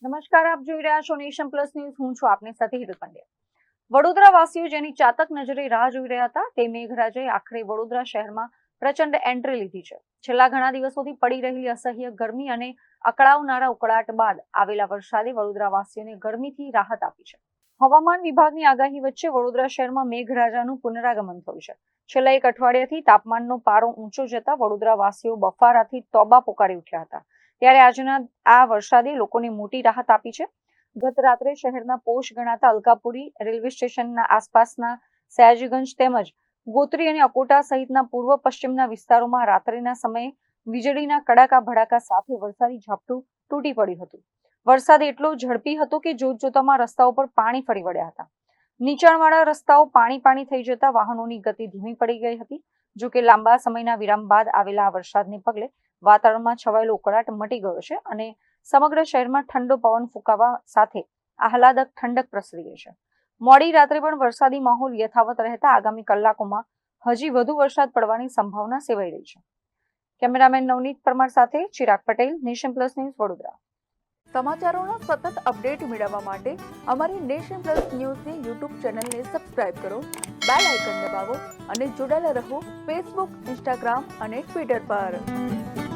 નમસ્કાર, આપ જોઈ રહ્યા છો નેશન પ્લસ ન્યૂઝ. હું છું આપની સાથે હિરલ પંડ્યા. વડોદરા વાસીઓ જેની ચાતક નજરે રાહ જોઈ રહ્યા હતા તે મેઘરાજાએ આખરે વડોદરા શહેરમાં પ્રચંડ એન્ટ્રી લીધી છે. છેલ્લા ઘણા દિવસોથી પડી રહેલી અસહ્ય ગરમી અને અકળાવનારા ઉકળાટ બાદ આવેલા વરસાદે વડોદરા વાસીઓને ગરમીથી રાહત આપી છે. હવામાન વિભાગની આગાહી વચ્ચે વડોદરા શહેરમાં મેઘરાજાનું પુનરાગમન થયું છે. છેલ્લા એક અઠવાડિયાથી તાપમાનનો પારો ઊંચો જતા વડોદરા વાસીઓ બફારાથી તોબા પોકારી ઉઠ્યા હતા. ત્યારે આજના આ વરસાદે લોકોને મોટી રાહત આપી છે. ગત રાત્રે શહેરના પોશ ગણાતા અલકાપુરી રેલવે સ્ટેશનના આસપાસના સયાજીગંજ તેમજ ગોત્રી અને અકોટા સહિતના પૂર્વ પશ્ચિમના વિસ્તારોમાં રાત્રિના સમયે વીજળીના કડાકા ભડાકા સાથે વરસાદી ઝાપટું તૂટી પડ્યું હતું. વરસાદ એટલો ઝડપી હતો કે જોતજોતામાં રસ્તાઓ પર પાણી ફરી વળ્યા હતા. નીચાણવાળા રસ્તાઓ પાણી થઈ જતા વાહનોની ગતિ ધીમી પડી ગઈ હતી. જો કે લાંબા સમયના વિરામ બાદ આવેલા આ વરસાદને પગલે વાતાવરણમાં છવાયેલો ઉકળાટ મટી ગયો છે અને સમગ્ર શહેરમાં ઠંડો પવન ફૂંકાવા સાથે આહલાદક ઠંડક પ્રસરી ગઈ છે. મોડી રાત્રે પણ વરસાદી માહોલ યથાવત રહેતા આગામી કલાકોમાં હજી વધુ વરસાદ પડવાની સંભાવના સેવાઈ રહી છે. કેમેરામેન નવનીત પરમાર સાથે Chirag Patel, Nation Plus News, Vadodara. સમાચારોના સતત અપડેટ મેળવવા માટે અમારી નેશન પ્લસ ન્યૂઝની યુટ્યુબ ચેનલને સબસ્ક્રાઇબ કરો, બેલ આઇકન દબાવો અને જોડાયેલા રહો ફેસબુક, ઇન્સ્ટાગ્રામ અને ટ્વિટર પર.